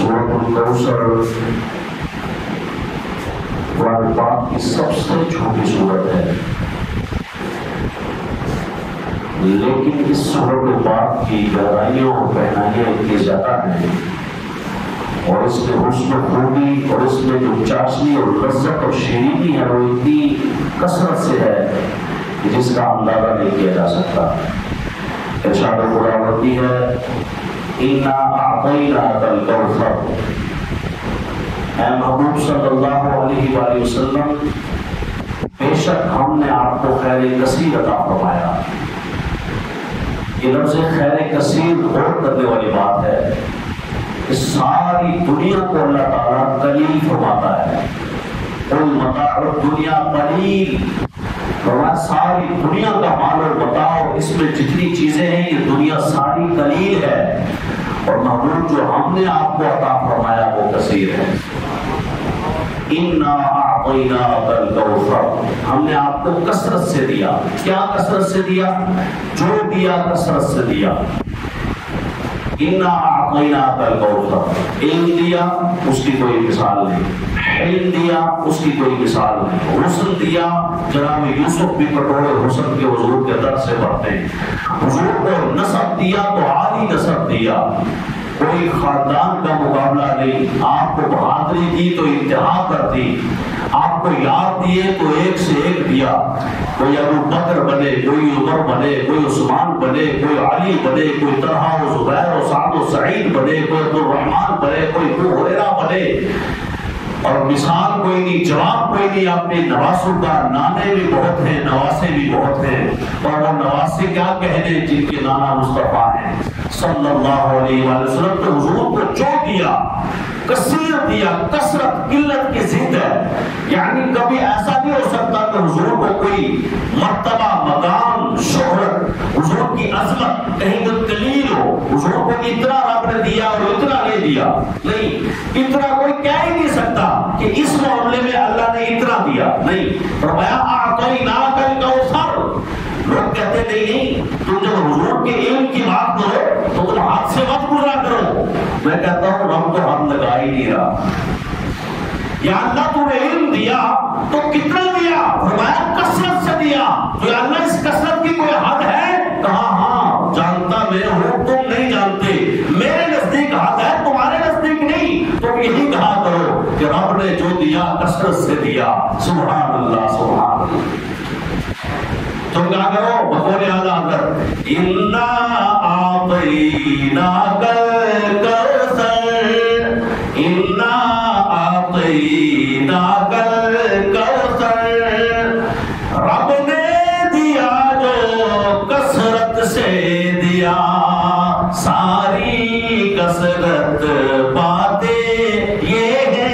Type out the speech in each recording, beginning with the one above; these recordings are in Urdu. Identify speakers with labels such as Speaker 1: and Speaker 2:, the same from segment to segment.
Speaker 1: سورۃ الکوثر قرآن پاک کی سب سے چھوٹی سورت ہے، لیکن اس سورۃ پاک کی گہرائیوں اور گہرائیاں اتنی زیادہ ہیں، اور اس میں حسن و خوبی اور اس میں جو چاشنی اور لذت اور شیرینی ہے وہ اتنی کثرت سے ہے کہ جس کا اندازہ نہیں کیا جا سکتا۔ ارشاد خدا ہوتی ہے اِنَّا أَعْطَيْنَاكَ الْكَوْثَرَ، اے محبوب صلی اللہ علیہ وآلہ وسلم، بے شک ہم نے آپ کو خیر کثیر عطا فرمایا۔ یہ لفظ خیر کثیر غور کرنے والی بات ہے کہ ساری دنیا کو اللہ تعالیٰ قلیل فرماتا ہے۔ قل متاع الدنیا قلیل، فرمایا ساری دنیا کا مال اور متاع، اس میں جتنی چیزیں ہیں یہ دنیا ساری قلیل ہے، اور محبوب جو ہم نے آپ کو عطا فرمایا وہ کثیر ہے۔ اِنَّا أَعْطَيْنَاكَ الْكَوْثَرَ، ہم نے آپ کو کثرت سے دیا۔ کیا کثرت سے دیا؟ جو دیا کثرت سے دیا۔ اِنَّا أَعْطَيْنَاكَ الْكَوْثَرَ، علم دیا اس کی کوئی مثال نہیں، حلم دیا اس کی کوئی مثال نہیں، حسن دیا جناب یوسف بھی کٹورے حسن کے حضور کے در سے بڑھتے ہیں، حضور کو نسب دیا تو عالی نسب دیا، کوئی خاندان کا مقابلہ نہیں، آپ کو بہادری دی تو انتہا کر دی، آپ کو یاد دیے تو ایک سے ایک دیا، کوئی ابو بکر بنے، کوئی عمر بنے، کوئی عثمان بنے، کوئی علی بنے، کوئی طلحہ و زبیر و سعد و سعید بنے، کوئی عبد الرحمن بنے، کوئی ابو ہریرہ بنے، اور مثال کوئی نہیں، جواب کوئی نہیں۔ اپنے نواسوں کا نانے بھی بہت ہیں، نواسے بھی بہت ہیں، اور وہ نواسے کیا کہنے جن کے نانا مصطفیٰ ہیں صلی اللہ علیہ وآلہ وسلم۔ تو حضور کو جو دیا کثیر دیا، کثرت قلت کی ضد ہے، یعنی کبھی ایسا نہیں ہو سکتا کہ حضور کو کوئی مرتبہ، مقام، شہرت، حضور کی عظمت کہیں تو قلیل ہو، حضور کو اتنا رب نے دیا اور اتنا نہیں دیا، نہیں، اتنا کوئی کہہ ہی نہیں سکتا کہ اس معاملے میں اللہ نے اتنا دیا، نہیں۔ فرمایا أَعْطَيْنَاكَ الْكَوْثَرَ، لوگ کہتے نہیں تم جب حضور کے علم کی بات کرو تو تم ہاتھ سے مت گزرا کرو، میں کہتا ہوں رب تو ہاتھ لگا ہی نہیں رہا، یا اللہ تو نے علم دیا تو کتنا دیا؟ فرمایا کثرت سے دیا، تو یا اللہ اس کثرت کی کوئی حد ہے؟ کہا ہاں جانتا میں ہوں، تم نہیں جانتے، میرے نزدیک حد ہے، تمہارے نزدیک نہیں۔ تم یہی کہا کرو کہ رب نے جو دیا کثرت سے دیا، سبحان اللہ سبحان اللہ۔ تم کہا کرو بقول اعلیٰ حضرت اِنَّا أَعْطَيْنَاكَ الْكَوْثَرَ، اِنَّا أَعْطَيْنَاكَ الْكَوْثَرَ، رب نے دیا جو کثرت سے دیا، ساری کثرت پاتے یہ ہے،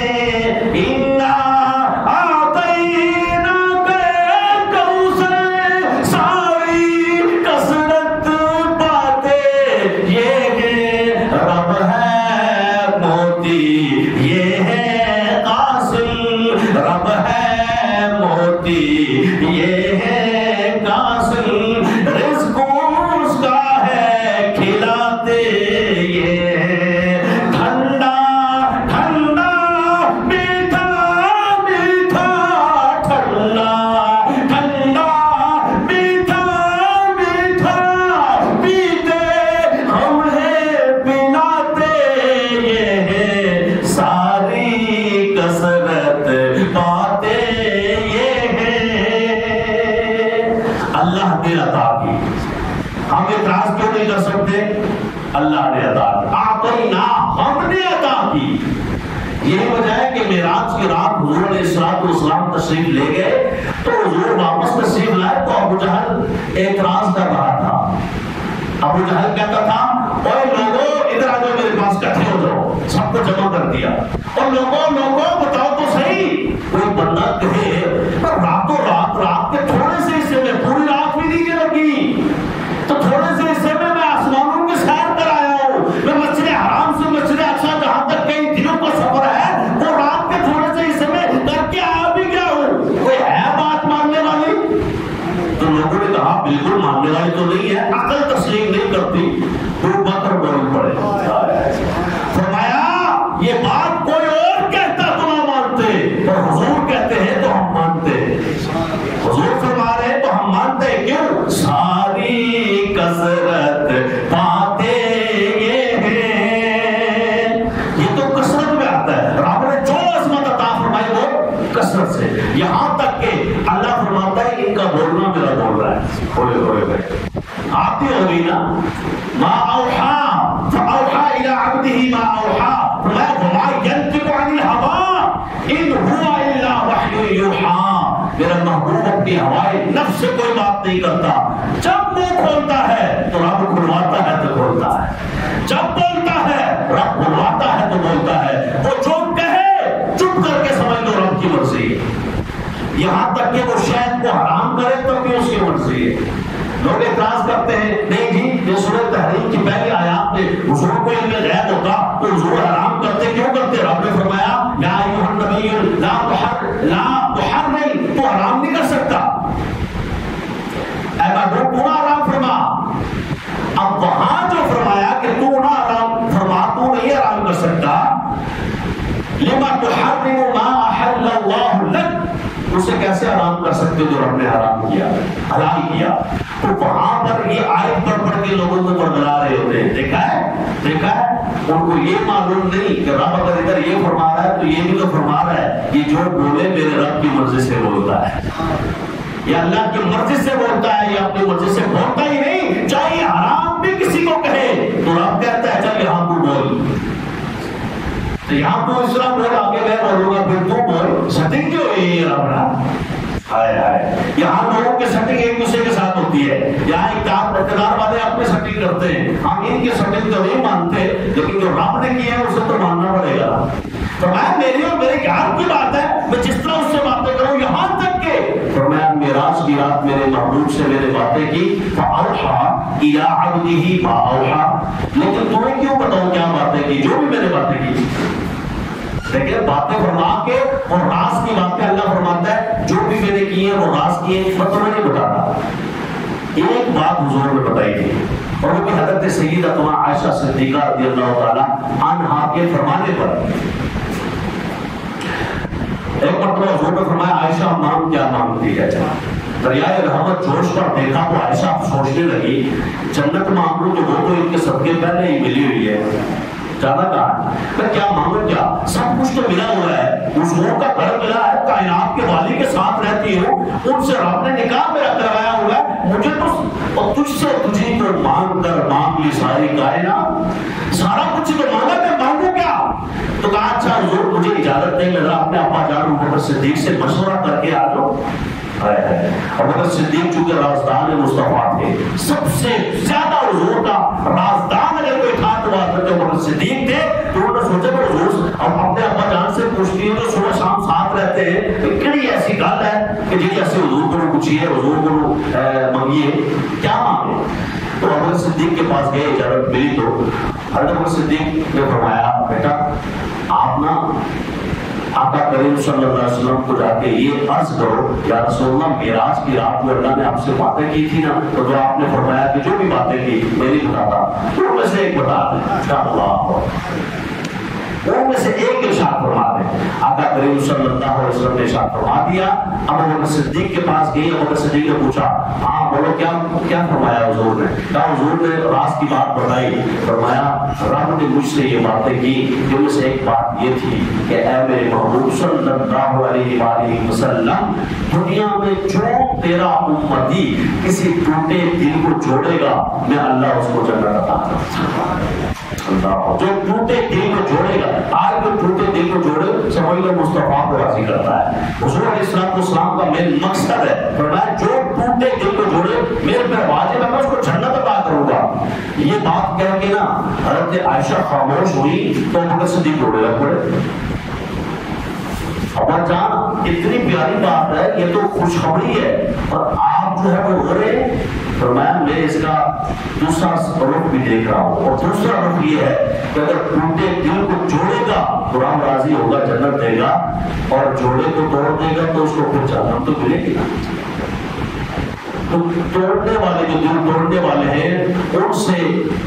Speaker 1: اِنَّا أَعْطَيْنَاكَ الْكَوْثَرَ، ساری کثرت پاتے یہ ہے، رب ہے موتی یہ ہے قاسم، رب ہے موتی یہ ہے قاسم، رزق اس کا ہے کھلاتے یہ ہے، ٹھنڈا ٹھنڈا میٹھا میٹھا، ٹھنڈا ٹھنڈا میٹھا میٹھا، پیتے ہم ہیں پلاتے یہ ہے، ساری کثرت پاتے یہ ہے۔ اللہ نے عطا کی، ہم اعتراض کیوں نہیں کر سکتے؟ اللہ نے عطا کی، أعطینا، ہم نے عطا کی۔ یہی وجہ ہے کہ معراج کی رات حضور علیہ السلام تشریف لے گئے تو حضور واپس تشریف لائے تو ابو جہل اعتراض کر رہا تھا۔ ابو جہل کہتا تھا اوے لوگوں ادھر آ جاؤ میرے پاس، اکٹھے ہو جاؤ، سب کو جمع کر دیا، اور لوگوں بتاؤ تو صحیح، کوئی بندہ کہے پر راتوں رات کے تھوڑے سے حصے میں، پوری رات بھی نہیں لگی تو تھوڑے سے حصے میں آسمانوں کی سیر کر آیا ہوں، میں مسجد حرام سے مسجد اقصی جہاں تک کئی دنوں کا سفر ہے، وہ رات کے تھوڑے سے حصے میں کر کے آ بھی گیا ہوں، کوئی ہے بات ماننے والی؟ تو لوگوں نے کہا بالکل ماننے والی تو نہیں ہے، عقل تسلیم نہیں کرتی، ابو بکر بول پڑے۔ فرمایا یہ بات کوئی اور کہتا تو نہ مانتے، اور حضور کہتے ہیں تو ہم مانتے۔ حضور فرما رہے ہیں تو ہم مانتے ہیں، کیوں؟ ساری کثرت پاتے یہ ہیں، یہ تو کثرت میں آتا ہے، رب نے جو عظمت عطا فرمائی وہ کثرت سے، یہاں تک کہ اللہ فرماتا ہے ان کا بولنا میرا بول رہا ہے۔ ہوئے ہوئے ہوئے آتی ہوگی نا، ما اوحا فاوحا الى عبده ما اوحا، فرمایا وما ينطق عن الهوى ان هو الا وحی یوحا، میرا محبوب اپنی ہوائے نفس سے کوئی بات نہیں کرتا، جب منہ کھولتا ہے تو رب کھلواتا ہے تو کھولتا ہے، جب بولتا ہے رب بلواتا ہے تو بولتا ہے، وہ جو کہے چپ کر کے سمجھ لو رب کی مرضی ہے، یہاں تک کہ وہ شہد کو حرام کرے تب بھی اس کی مرضی ہے۔ لوگ اعتراض کرتے ہیں نہیں جی یہ سورہ تحریم کی پہلی آیات میں حضور کو علم غیب ہوتا تو حضور حرام کرتے، کیوں کرتے؟ رب نے فرمایا یا ایھا النبی لا تحرم، تو حرام نہیں کر سکتا، اے محبوب تو نہ حرام فرما۔ اب وہاں جو فرمایا کہ تو نہ حرام فرما، تو نہیں حرام کر سکتا، لما تحرم ما احل اللہ لک، اسے کیسے حرام کر سکتے جو رب نے حرام کیا، حلال کیا؟ تو وہاں پر یہ آیت پڑھ پڑھ کے لوگوں کو بڑھلا رہے ہوتے ہیں، دیکھا ہے ان کو یہ معلوم نہیں کہ رب اگر ادھر یہ فرما رہا ہے تو یہ بھی تو فرما رہا ہے یہ جو بولے میرے رب کی مرضی سے بولتا ہے، یہ اللہ کی مرضی سے بولتا ہے، یہ اپنی مرضی سے بولتا ہی نہیں، چاہے حرام بھی کسی کو کہے تو رب کہتا ہے چل یہاں تو بول، تو یہاں تو اس طرح بول، آگے میں بولوں گا پھر تو بول، سٹنگ کیوں ہے یہ رب رہا؟ ہائے ہائے، یہاں لوگوں کی سٹنگ ایک دوسرے کے ساتھ ہوتی ہے، یہاں اقتدار والے اپنے سٹنگ کرتے ہیں، ہم ان کی سٹنگ تو نہیں مانتے، لیکن جو رب نے کیا ہے اسے تو ماننا پڑے گا۔ فرمایا میری اور میرے یار کی بات ہے، میں جس طرح اس سے باتیں کروں، یہاں تک کہ فرمایا معراج کی رات میرے محبوب سے میں نے باتیں کی، فاوحا الی عبدہ ما اوحا، لیکن تمہیں کیوں بتاؤں کیا باتیں کی؟ جو بھی میں نے باتیں کی، لیکن باتیں فرما کے اور راز کی باتیں اللہ فرماتا ہے جو بھی میں نے کی ہے وہ راز کی ہے، میں تمہیں نہیں بتاتا۔ ایک بات حضور نے بتائی تھی اور وہ بھی حضرت سیدتنا عائشہ صدیقہ رضی اللہ تعالی عنہا کے فرمانے پر، ایک مرتبہ حضور نے فرمایا عائشہ مانگ کیا مانگتی ہے؟ دریائے رحمت جوش پر دیکھا تو عائشہ سوچنے لگی جنت مانگ لوں تو وہ تو ان کے صدقے پہلے ہی ملی ہوئی ہے، زیادہ کہا میں کیا مانگوں، کیا سب کچھ تو ملا ہوا ہے، حضور کا گھر ملا ہے، کائنات کے والی کے ساتھ رہتی ہوں، ان سے رب نے نکاح میرا کروایا ہوا ہے، مجھے تو اور تجھ سے تجھے تو مانگ کر مانگ لی ساری کائنات، سارا کچھ تو مانگا، میں مانگوں کیا؟ تو کہا اچھا حضور مجھے اجازت نہیں، میں اپنے ابا جان ابو بکر صدیق سے مشورہ کر کے آ جاؤ۔ ابو بکر صدیق چونکہ رازدان مصطفیٰ تھے، سب سے زیادہ حضور کا رازدان اگر کوئی تھا تو حضرت ابو بکر صدیق تھے، تو انہوں نے سوچا کہ حضور اب اپنے ابا جان سے پوچھتی ہے تو صبح شام ساتھ رہتے ہیں، تو کیڑی ایسی گل ہے کہ جی ایسے حضور کو پوچھیے، حضور کو منگیے، کیا مانگے؟ تو ابو بکر صدیق کے پاس گئے، اجازت ملی تو حضرت ابو بکر صدیق نے فرمایا بیٹا آپ نا آقا کریم صلی اللہ علیہ وسلم کو جا کے یہ عرض کرو یا رسول اللہ معراج کی رات میں اللہ نے آپ سے باتیں کی تھی نا، تو جو آپ نے فرمایا کہ جو بھی باتیں کی میں نہیں بتاتا، تو ان میں سے ایک بتا دیں، ان میں سے ایک ارشاد فرما دیں۔ آقا کریم صلی اللہ علیہ وسلم نے ارشاد فرما دیا۔ اب ابو بکر صدیق کے پاس گئی، ابو بکر صدیق نے پوچھا ہاں بولو کیا فرمایا حضور نے؟ کہا حضور نے راز کی بات بتائی، فرمایا رب نے مجھ سے یہ باتیں کی، جن میں سے ایک بات یہ تھی کہ اے میرے محبوب صلی اللہ علیہ وآلہ وسلم، دنیا میں جو تیرا امتی کسی ٹوٹے دل کو جوڑے گا میں اللہ اس کو جنت عطا کروں گا، جو ٹوٹے دل کو جوڑے گا۔ آج جو ٹوٹے دل کو جوڑے سمجھ لو مصطفیٰ کو راضی کرتا ہے۔ حضور علیہ السلام کا مین مقصد ہے، فرمایا جو ٹوٹے دل کو جوڑے میرے پر واجب ہے میں اس کو جنت عطا کروں گا۔ یہ بات کہہ کے نا حضرت عائشہ خاموش ہوئی تو ابو بکر صدیق رونے لگ پڑے۔ ابا جان اتنی پیاری بات ہے، یہ تو خوشخبری ہے اور آپ جو ہے وہ رو رہے ہیں۔ فرمایا میں اس کا دوسرا رخ بھی دیکھ رہا ہوں، اور دوسرا رخ یہ ہے کہ اگر ٹوٹے دل کو جوڑے گا تو رب راضی ہوگا، جنت دے گا، اور جوڑے کو توڑ دے گا تو اس کو پھر جہنم تو ملے گی نا۔ تو توڑنے والے جو دل توڑنے والے ہیں ان سے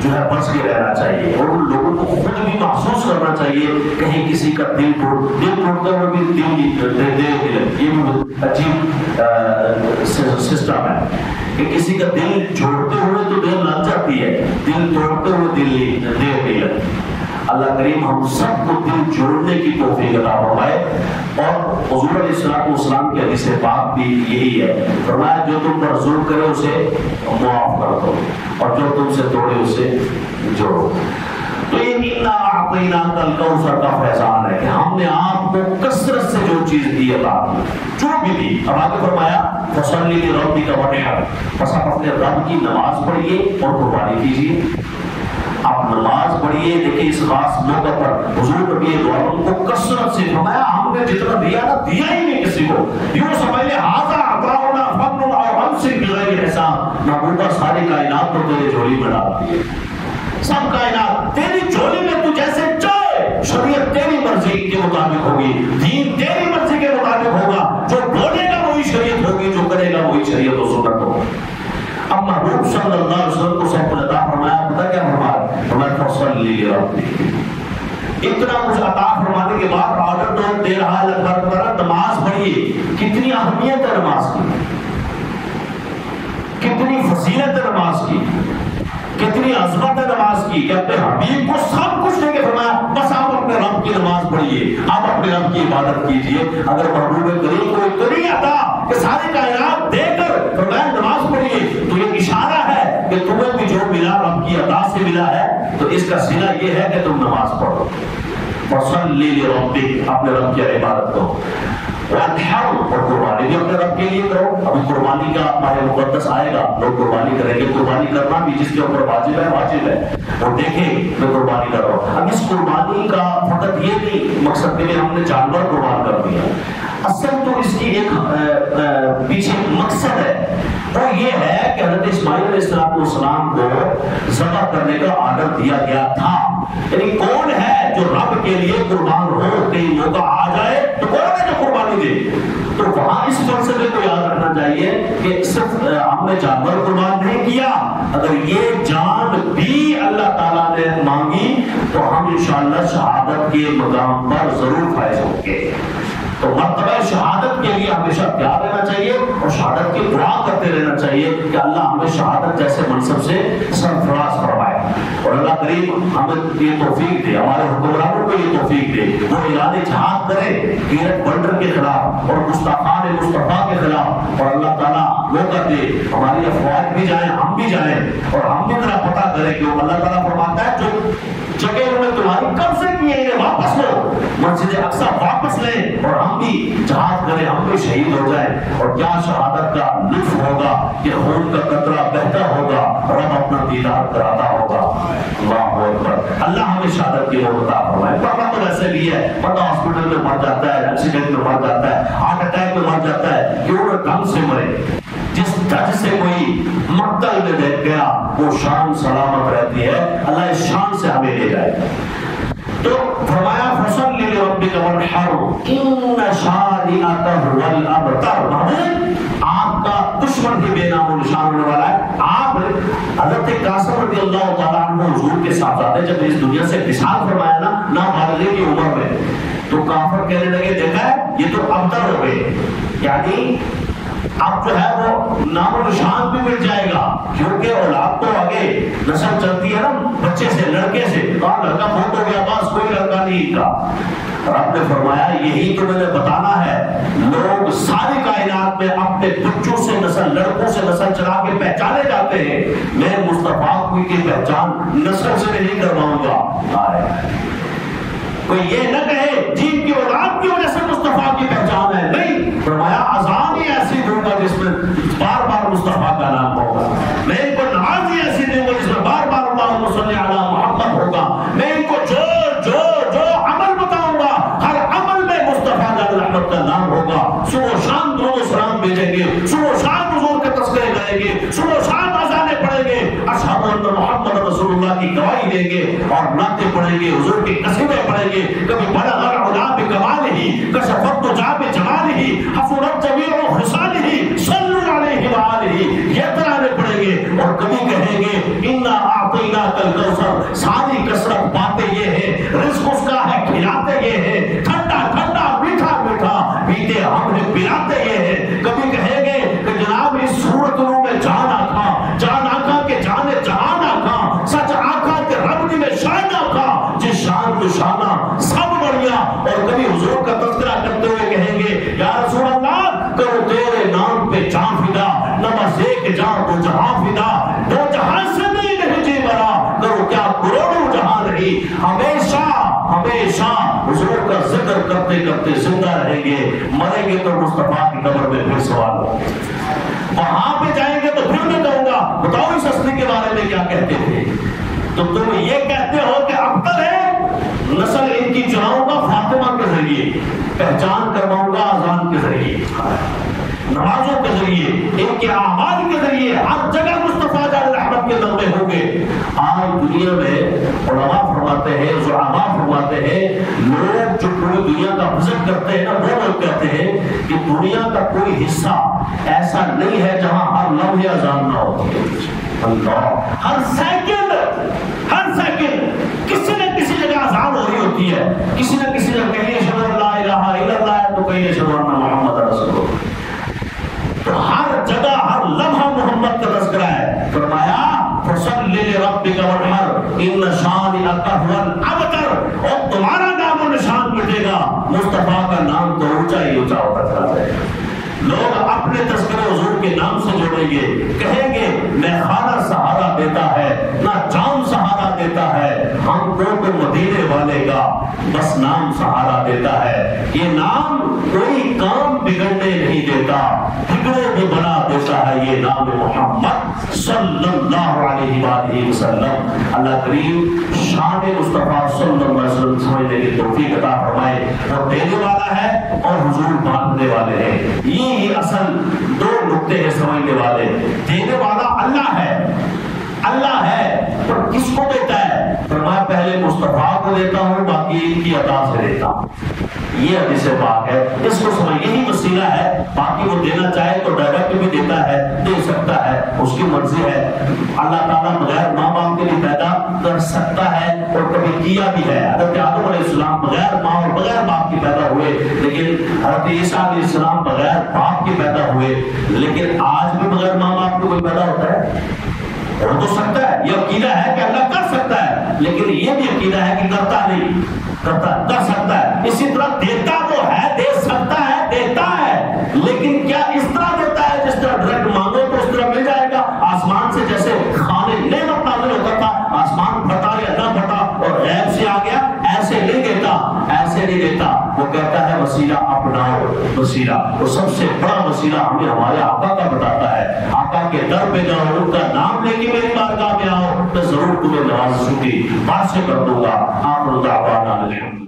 Speaker 1: جو ہے بچ کے رہنا چاہیے، اور ان لوگوں کو خود بھی محسوس کرنا چاہیے کہیں کسی کا دل توڑتے ہوئے بھی دل دے، یہ بھی عجیب سسٹم ہے کہ کسی کا دل جوڑتے ہوئے تو دل لگ جاتی ہے، دل توڑتے ہوئے دل نہیں لگتی۔ اللہ کریم ہم سب کو دل جوڑنے کی توفیق عطا فرمائے، اور حضور علیہ السلام کی حدیث پاک بھی یہی ہے، فرمایا جو تم پر ظلم کرے اسے معاف کر دو، اور جو تم سے توڑے اسے جوڑو۔ تو یہ اِنَّا أَعْطَيْنَاكَ الْكَوْثَرَ کا فیضان ہے کہ ہم نے آپ کو کثرت سے جو چیز دی عطا کی، جو بھی دی۔ اب آگے فرمایا فَصَلِّ لِرَبِّكَ وَانْحَرْ، بس آپ اپنے رب کی نماز پڑھیے اور قربانی کیجیے۔ آپ نماز پڑھیے، دیکھیں اس خاص موقع پر حضور نبی دو عالم کو کثرت سے فرمایا ہم نے جتنا دیا نا دیا ہی نہیں کسی کو، یوں سمجھ لے ھذا عطاؤنا فضل او امسک بغیر حساب، محبوبہ ساری کائنات تو تیرے جھولی میں ڈالتی ہے، سب کائنات تیری جھولی میں، تو جیسے چاہے، شریعت تیری مرضی کے مطابق ہوگی، دین تیری مرضی کے مطابق ہوگا، جو بولے گا وہی شریعت ہوگی، جو کرے گا وہی شریعت و سنت ہوگی۔ اب محبوب صلی اللہ علیہ وسلم کو سب عطا فرمایا، پتہ کیا فرمایا؟ فرمایا فصلی لربک، اتنا کچھ عطا فرمانے کے بعد آرڈر تو دے رہا ہے اللہ تعالیٰ، نماز پڑھیے۔ کتنی اہمیت ہے نماز کی، کتنی فضیلت ہے نماز کی، کتنی عظمت ہے نماز کی، کہ اپنے حبیب کو سب کچھ دے کے فرمایا بس آپ اپنے رب کی نماز پڑھیے، آپ اپنے رب کی عبادت کیجیے۔ اگر محبوب کریم کو اتنی عطا کہ ساری کائنات دے کر فرمایا نماز پڑھیے، تو یہ اشارہ ہے کہ تمہیں بھی جو ملا رب کی عطا سے ملا ہے، تو اس کا صلہ یہ ہے کہ تم نماز پڑھو۔ فصلی لربک، اپنے رب کی عبادت کرو، وانحر، اور قربانی بھی اپنے رب کے لیے کرو۔ ابھی قربانی کا ماہ مقدس آئے گا، لوگ قربانی کریں گے، قربانی کرنا بھی جس کے اوپر واجب ہے واجب ہے، اور دیکھیں میں قربانی کر رہا ہوں۔ اب اس قربانی کا فقط یہ نہیں مقصد کہ ہم نے جانور قربان کر دیا، اصل تو اس کی ایک پیچھے مقصد ہے، وہ یہ ہے کہ حضرت اسماعیل علیہ السلام کو ذبح کرنے کا آرڈر دیا گیا تھا، یعنی کون ہے جو رب کے لیے قربان ہو، کہیں موقع آ جائے تو کون ہے جو قربانی دے؟ تو وہاں اس فلسفے کو یاد رکھنا چاہیے کہ صرف ہم نے جانور قربان نہیں کیا، اگر یہ جان بھی اللہ تعالیٰ نے مانگی تو ہم انشاءاللہ شہادت کے مقام پر ضرور فائز ہوں گے۔ تو مرتبہ شہادت کے لیے ہمیشہ تیار رہنا چاہیے، اور شہادت کی دعا کرتے رہنا چاہیے کہ اللہ ہمیں شہادت جیسے منصب سے سرفراز فرمائے، اور اللہ کریم ہمیں یہ توفیق دے، ہمارے حکمرانوں کو یہ توفیق دے، وہ اعلان جہاد کرے غیرت بنڈر کے خلاف اور گستاخان مصطفیٰ کے خلاف، اور اللہ تعالیٰ موقع دے ہماری افواج بھی جائیں، ہم بھی جائیں، اور ہم بھی ذرا پتہ کریں کہ اللہ تعالیٰ فرماتا ہے جو جگہ انہوں نے تمہاری قبضے کیے ہیں واپس لو، مسجد اقصی واپس لیں، اور ہم بھی جہاد کریں، ہم بھی شہید ہو جائیں، اور کیا شہادت کا لطف ہوگا کہ خون کا قطرہ بہتا ہوگا، رب اپنا دیدار کراتا ہوگا۔ اللہ اکبر، اللہ ہمیں شہادت کی موت عطا فرمائے۔ پتہ تو ویسے بھی ہے، پتہ ہاسپٹل میں مر جاتا ہے، ایکسیڈنٹ میں مر جاتا ہے، ہارٹ اٹیک میں مر جاتا ہے، کیوں نہ ڈھنگ سے مرے، جس جج سے کوئی مقتل میں دیکھ گیا وہ شان سلامت رہتی ہے، اللہ اس شان سے ہمیں لے جائے۔ تو فرمایا فصلی لربک وانحر ان شانئک هو الابتر، محبوب آپ کا دشمن ہی بے نام و نشان ہونے والا ہے۔ آپ حضرت قاسم رضی اللہ تعالیٰ عنہ حضور کے ساتھ آتے جب اس دنیا سے وصال فرمایا نا نابالغ کی عمر میں، تو کافر کہنے لگے دیکھا ہے یہ تو ابتر ہو گئے، یعنی اب جو ہے وہ نام و نشان بھی مل جائے گا، کیونکہ اولاد تو آگے نسل چلتی ہے نا بچے سے، لڑکے سے، کہا لڑکا بہت ہو گیا بس کوئی لڑکا نہیں کا۔ رب نے فرمایا یہی تو میں نے بتانا ہے، لوگ ساری کائنات میں اپنے بچوں سے نسل، لڑکوں سے نسل چلا کے پہچانے جاتے ہیں، میں مصطفیٰ کی پہچان نسل سے نہیں کرواؤں گا۔ کوئی یہ نہ کہے جن کی اولاد کی وجہ سے مصطفیٰ کی پہچان ہے، نہیں، فرمایا اذان ہی ایسی دوں گا جس میں بار بار مصطفیٰ کا نام ہوگا، میں ان کو نماز ہی ایسی دوں گا جس میں بار بار اللہم صلی علی محمد ہوگا، میں ان کو جو جو جو عمل بتاؤں گا ہر عمل میں مصطفیٰ رحمت کا نام ہوگا، صبح شام درود و سلام بھیجیں گے، صبح شام حضور کے تذکرے کریں گے، صبح شام اذانیں پڑھیں گے، اشہد ان محمد رسول اللہ کی گواہی دیں گے، اور نعتیں پڑھیں گے، حضور کی قصیدے پڑھیں گے، کبھی بلغ العلا بکمالہ کشفت الدجی بجمالہ حسنت جمیع خصالہ صلوا علیہ وآلہ، یہ اور کبھی حضور کا تذکرہ کرتے ہوئے کہیں گے یا رسول اللہ کرو تیرے نام پہ جان فدا، نماز ایک جان دو جہاں فدا، دو جہاں سے نہیں جی برا، کرو کیا کروڑوں جہاں نہیں، ہمیشہ ہمیشہ حضور کا ذکر کرتے کرتے زندہ رہیں گے، مریں گے تو مصطفیٰ کی قبر میں پھر سوال ہو، وہاں پہ جائیں گے تو پھر میں کہوں گا بتاؤ اس ہستی کے بارے میں کیا کہتے تھے، تو تم یہ کہتے ہو کہ ابتر ہے، نسل ان کی چناؤں گا فاطمہ کے ذریعے، پہچان کرواؤں گا اذان کے ذریعے، نمازوں کے ذریعے، ان کے اعمال کے ذریعے، ہر جگہ مصطفیٰ جان رحمت کے نغمے ہوں گے۔ آج دنیا میں علماء فرماتے ہیں، زعماء فرماتے ہیں، لوگ جو پوری دنیا کا وزٹ کرتے ہیں نا، وہ لوگ کہتے ہیں کہ دنیا کا کوئی حصہ ایسا نہیں ہے جہاں ہر لمحے اذان نہ ہو، اللہ ہر سیکنڈ کسی نہ کسی جگہ اذان ہو رہی ہوتی ہے، کسی نہ کسی جگہ کہیں اشہد ان لا الہ الا اللہ ہے تو کہیں اشہد ان محمد رسول اللہ، تو ہر جگہ ہر لمحہ محمد کا تذکرہ ہے۔ فرمایا فصل لربک وانحر ان شانئک هو الابتر، اور تمہارا نام و نشان مٹے گا، مصطفیٰ کا نام تو اونچا ہی اونچا ہوتا چلا جائے گا۔ لوگ اپنے تذکرہ حضور کے نام سے جوڑیں گے، کہیں گے نہ خانہ سہارا دیتا ہے نہ جام سہارا دیتا ہے، ہم کو تو مدینے والے کا بس نام سہارا دیتا ہے، یہ نام کوئی کام بگڑنے نہیں دیتا، بگڑے بھی بنا دیتا ہے، یہ نام محمد صلی اللہ علیہ وآلہ وسلم۔ اللہ کریم شان مصطفیٰ صلی اللہ علیہ وسلم سمجھنے کی توفیق عطا فرمائے، وہ دینے والا ہے اور حضور باندھنے والے ہیں، یہ اصل دو نقطے ہیں سمجھنے والے۔ دینے والا اللہ ہے پر کس کو دیتا ہے؟ فرمایا پہلے مصطفیٰ کو دیتا ہوں، باقی ان کی عطا سے دیتا ہوں، یہ حدیث پاک ہے، اس کو سمجھ، یہی وسیلہ ہے، باقی وہ دینا چاہے تو ڈائریکٹ بھی دیتا ہے، دے سکتا ہے، اس کی مرضی ہے۔ اللہ تعالیٰ بغیر ماں باپ کے لیے پیدا کر سکتا ہے اور کبھی کیا بھی ہے، حضرت آدم علیہ السلام بغیر ماں اور بغیر باپ کے پیدا ہوئے، لیکن حضرت عیسیٰ علیہ السلام بغیر باپ کے پیدا ہوئے، لیکن آج بھی بغیر ماں باپ کے کوئی پیدا ہوتا ہے؟ ہو تو سکتا ہے، یہ عقیدہ ہے کہ اللہ کر سکتا ہے، لیکن یہ بھی عقیدہ ہے کہ کرتا نہیں، کر سکتا ہے۔ اسی طرح دیتا تو ہے، دے سکتا ہے، دیتا ہے، لیکن کیا اس طرح دیتا ہے جس طرح ڈائریکٹ مانگو تو اس طرح مل جائے گا؟ آسمان سے جیسے کھانے نعمت نازل ہوتا تھا، آسمان پھٹا یا نہ پھٹا اور غیب سے آ گیا، ایسے نہیں دیتا، ایسے نہیں دیتا۔ وہ کہتا ہے وسیلہ اپناؤ، وسیلہ وہ سب سے بڑا وسیلہ ہمیں ہمارے آقا کا بتاتا ہے، آقا کے در پہ جاؤ، ان کا نام لے کے میری بارگاہ میں آؤ، میں ضرور تمہیں نوازوں کی بات سے کر دوں گا۔ آپ دعوانا الحمد